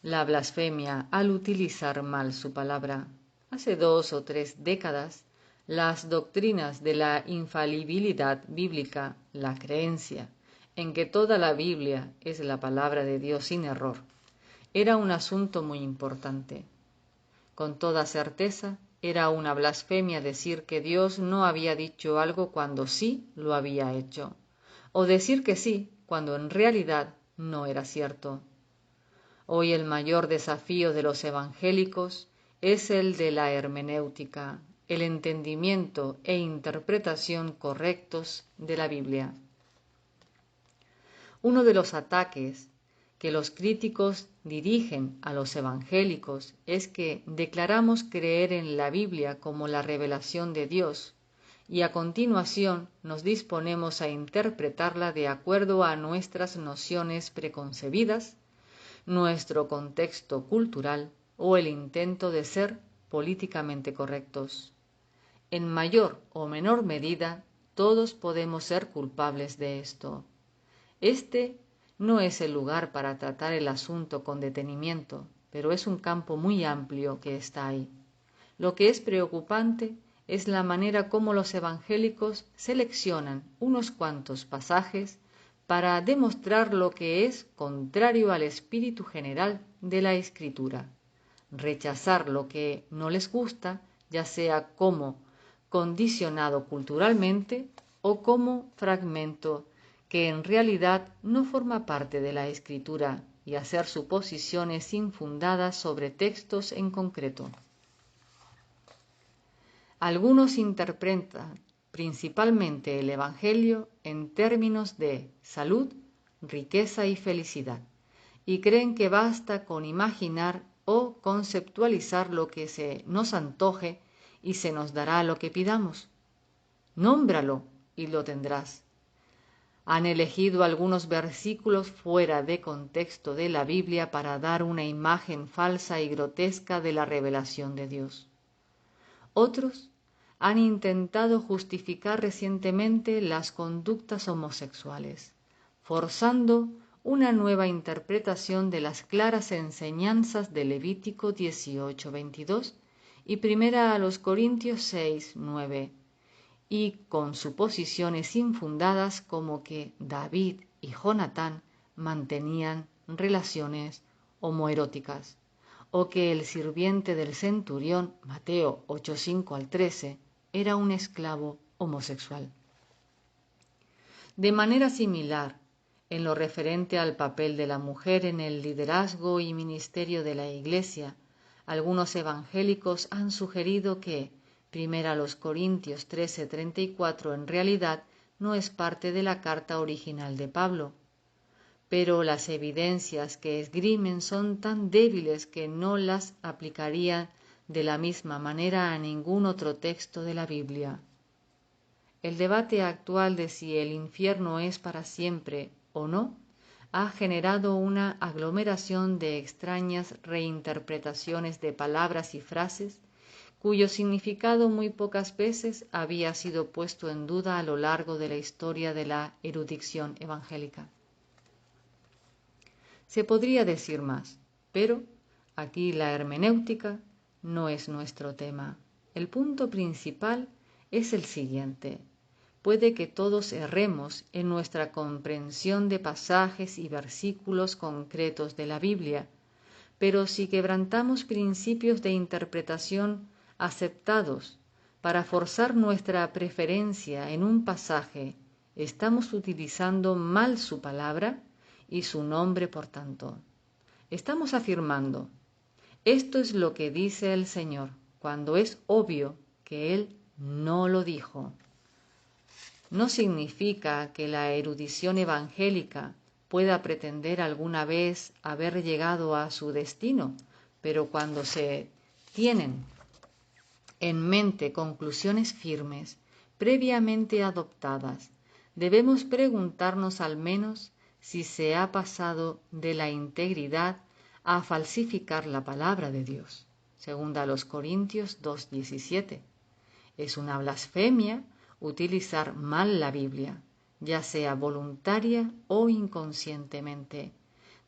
la blasfemia al utilizar mal su palabra. Hace 2 o 3 décadas, las doctrinas de la infalibilidad bíblica, la creencia en que toda la Biblia es la palabra de Dios sin error, era un asunto muy importante. Con toda certeza, era una blasfemia decir que Dios no había dicho algo cuando sí lo había hecho, o decir que sí cuando en realidad no era cierto. Hoy el mayor desafío de los evangélicos es el de la hermenéutica, el entendimiento e interpretación correctos de la Biblia. Uno de los ataques que los críticos dirigen a los evangélicos es que declaramos creer en la Biblia como la revelación de Dios y a continuación nos disponemos a interpretarla de acuerdo a nuestras nociones preconcebidas, nuestro contexto cultural o el intento de ser políticamente correctos. En mayor o menor medida, todos podemos ser culpables de esto. Este no es el lugar para tratar el asunto con detenimiento, pero es un campo muy amplio que está ahí. Lo que es preocupante es la manera como los evangélicos seleccionan unos cuantos pasajes para demostrar lo que es contrario al espíritu general de la Escritura, rechazar lo que no les gusta, ya sea como condicionado culturalmente o como fragmento que en realidad no forma parte de la Escritura, y hacer suposiciones infundadas sobre textos en concreto. Algunos interpretan principalmente el Evangelio en términos de salud, riqueza y felicidad, y creen que basta con imaginar o conceptualizar lo que se nos antoje y se nos dará lo que pidamos. Nómbralo y lo tendrás. Han elegido algunos versículos fuera de contexto de la Biblia para dar una imagen falsa y grotesca de la revelación de Dios. Otros han intentado justificar recientemente las conductas homosexuales, forzando una nueva interpretación de las claras enseñanzas de Levítico 18:22 y 1 Corintios 6:9, y con suposiciones infundadas como que David y Jonatán mantenían relaciones homoeróticas, o que el sirviente del centurión, Mateo 8:5-13, era un esclavo homosexual. De manera similar, en lo referente al papel de la mujer en el liderazgo y ministerio de la Iglesia, algunos evangélicos han sugerido que 1 Corintios 13:34 en realidad no es parte de la carta original de Pablo, pero las evidencias que esgrimen son tan débiles que no las aplicarían de la misma manera a ningún otro texto de la Biblia. El debate actual de si el infierno es para siempre o no ha generado una aglomeración de extrañas reinterpretaciones de palabras y frases cuyo significado muy pocas veces había sido puesto en duda a lo largo de la historia de la erudición evangélica. Se podría decir más, pero aquí la hermenéutica no es nuestro tema. El punto principal es el siguiente. Puede que todos erremos en nuestra comprensión de pasajes y versículos concretos de la Biblia, pero si quebrantamos principios de interpretación aceptados para forzar nuestra preferencia en un pasaje, estamos utilizando mal su palabra y su nombre, por tanto. Estamos afirmando, esto es lo que dice el Señor, cuando es obvio que Él no lo dijo. No significa que la erudición evangélica pueda pretender alguna vez haber llegado a su destino, pero cuando se tienen en mente conclusiones firmes, previamente adoptadas, debemos preguntarnos al menos si se ha pasado de la integridad a falsificar la palabra de Dios. Segunda a los Corintios 2:17. Es una blasfemia utilizar mal la Biblia, ya sea voluntaria o inconscientemente,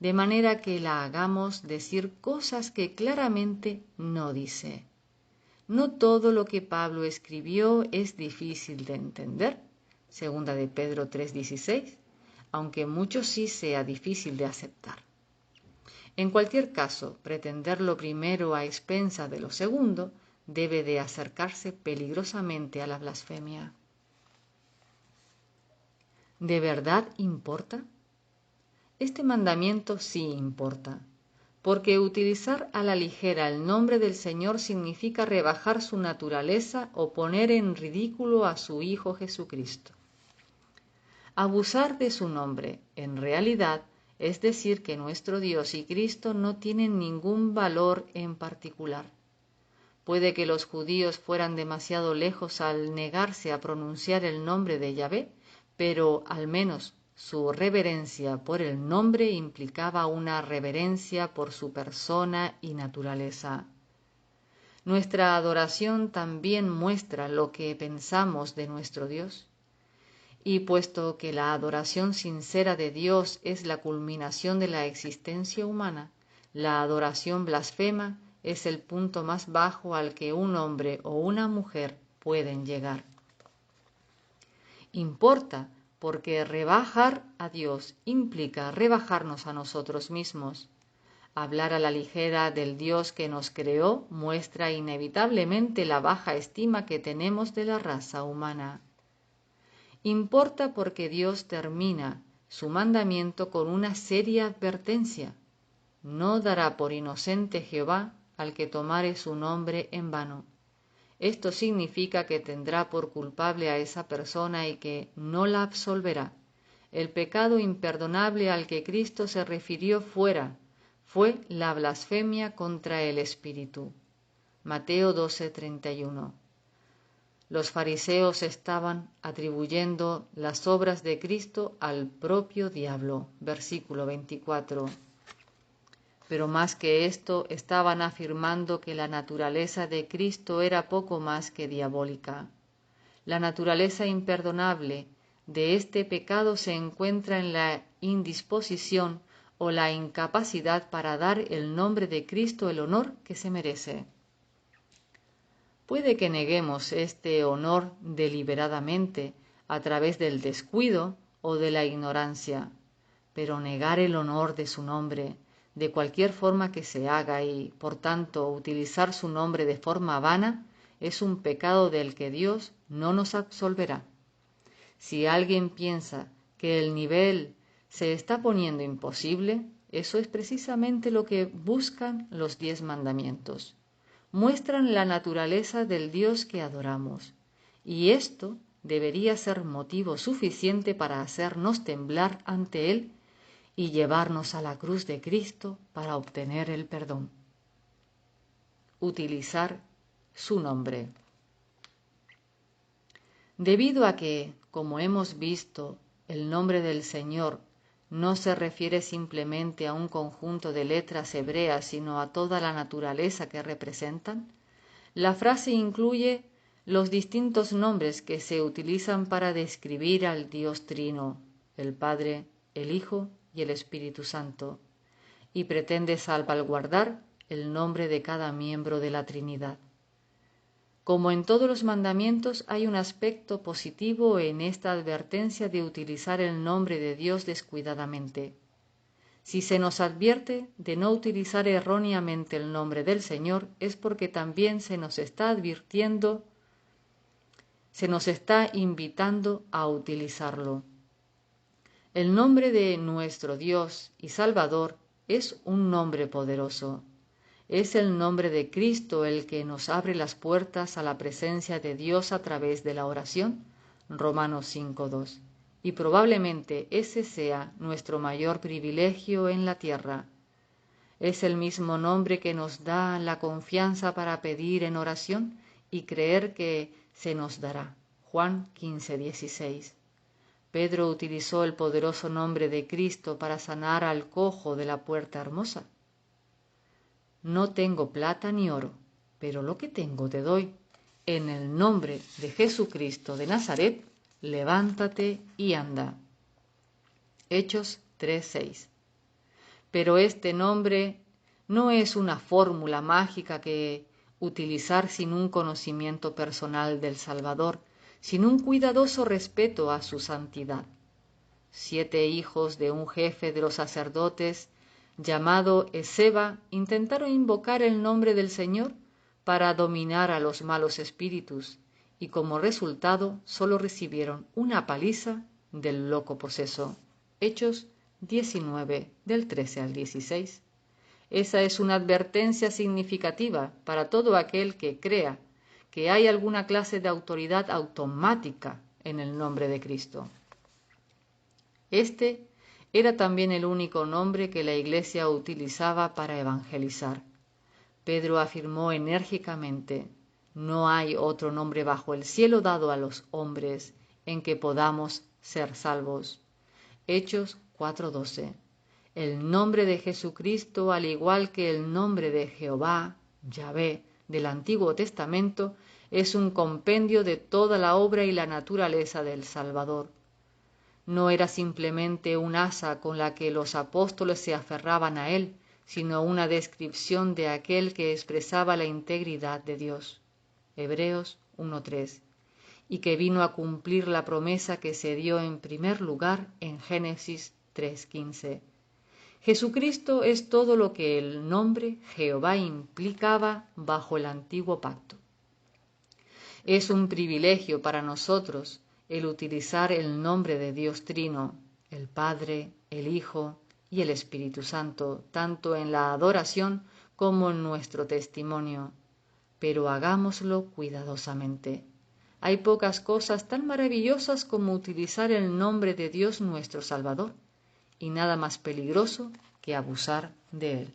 de manera que la hagamos decir cosas que claramente no dice. No todo lo que Pablo escribió es difícil de entender, segunda de Pedro 3:16, aunque mucho sí sea difícil de aceptar. En cualquier caso, pretender lo primero a expensas de lo segundo debe de acercarse peligrosamente a la blasfemia. ¿De verdad importa? Este mandamiento sí importa, porque utilizar a la ligera el nombre del Señor significa rebajar su naturaleza o poner en ridículo a su Hijo Jesucristo. Abusar de su nombre, en realidad, es decir que nuestro Dios y Cristo no tienen ningún valor en particular. Puede que los judíos fueran demasiado lejos al negarse a pronunciar el nombre de Yahvé, pero al menos su reverencia por el nombre implicaba una reverencia por su persona y naturaleza. Nuestra adoración también muestra lo que pensamos de nuestro Dios. Y puesto que la adoración sincera de Dios es la culminación de la existencia humana, la adoración blasfema es el punto más bajo al que un hombre o una mujer pueden llegar. Importa porque rebajar a Dios implica rebajarnos a nosotros mismos. Hablar a la ligera del Dios que nos creó muestra inevitablemente la baja estima que tenemos de la raza humana. Importa porque Dios termina su mandamiento con una seria advertencia. No dará por inocente Jehová al que tomare su nombre en vano. Esto significa que tendrá por culpable a esa persona y que no la absolverá. El pecado imperdonable al que Cristo se refirió fue la blasfemia contra el Espíritu. Mateo 12:31. Los fariseos estaban atribuyendo las obras de Cristo al propio diablo. Versículo 24. Pero más que esto, estaban afirmando que la naturaleza de Cristo era poco más que diabólica. La naturaleza imperdonable de este pecado se encuentra en la indisposición o la incapacidad para dar el nombre de Cristo el honor que se merece. Puede que neguemos este honor deliberadamente a través del descuido o de la ignorancia, pero negar el honor de su nombre, de cualquier forma que se haga y, por tanto, utilizar su nombre de forma vana, es un pecado del que Dios no nos absolverá. Si alguien piensa que el nivel se está poniendo imposible, eso es precisamente lo que buscan los 10 mandamientos. Muestran la naturaleza del Dios que adoramos, y esto debería ser motivo suficiente para hacernos temblar ante Él y llevarnos a la cruz de Cristo para obtener el perdón. Utilizar su nombre. Debido a que, como hemos visto, el nombre del Señor no se refiere simplemente a un conjunto de letras hebreas, sino a toda la naturaleza que representan, la frase incluye los distintos nombres que se utilizan para describir al Dios Trino, el Padre, el Hijo y el Espíritu Santo, y pretende salvaguardar el nombre de cada miembro de la Trinidad. Como en todos los mandamientos, hay un aspecto positivo en esta advertencia de utilizar el nombre de Dios descuidadamente. Si se nos advierte de no utilizar erróneamente el nombre del Señor, es porque también se nos está advirtiendo, se nos está invitando a utilizarlo. El nombre de nuestro Dios y Salvador es un nombre poderoso. Es el nombre de Cristo el que nos abre las puertas a la presencia de Dios a través de la oración, Romanos 5:2. Y probablemente ese sea nuestro mayor privilegio en la tierra. Es el mismo nombre que nos da la confianza para pedir en oración y creer que se nos dará. Juan 15:16. Pedro utilizó el poderoso nombre de Cristo para sanar al cojo de la puerta hermosa. No tengo plata ni oro, pero lo que tengo te doy. En el nombre de Jesucristo de Nazaret, levántate y anda. Hechos 3:6. Pero este nombre no es una fórmula mágica que utilizar sin un conocimiento personal del Salvador, sin un cuidadoso respeto a su santidad. 7 hijos de un jefe de los sacerdotes, llamado Esceva, intentaron invocar el nombre del Señor para dominar a los malos espíritus, y como resultado solo recibieron una paliza del loco poseso. Hechos 19, del 13 al 16. Esa es una advertencia significativa para todo aquel que crea que hay alguna clase de autoridad automática en el nombre de Cristo. Este era también el único nombre que la Iglesia utilizaba para evangelizar. Pedro afirmó enérgicamente: no hay otro nombre bajo el cielo dado a los hombres en que podamos ser salvos. Hechos 4:12. El nombre de Jesucristo, al igual que el nombre de Jehová, Yahvé, del Antiguo Testamento, es un compendio de toda la obra y la naturaleza del Salvador. No era simplemente un asa con la que los apóstoles se aferraban a él, sino una descripción de aquel que expresaba la integridad de Dios. Hebreos 1:3. Y que vino a cumplir la promesa que se dio en primer lugar en Génesis 3:15. Jesucristo es todo lo que el nombre Jehová implicaba bajo el antiguo pacto. Es un privilegio para nosotros el utilizar el nombre de Dios Trino, el Padre, el Hijo y el Espíritu Santo, tanto en la adoración como en nuestro testimonio, pero hagámoslo cuidadosamente. Hay pocas cosas tan maravillosas como utilizar el nombre de Dios nuestro Salvador, y nada más peligroso que abusar de él.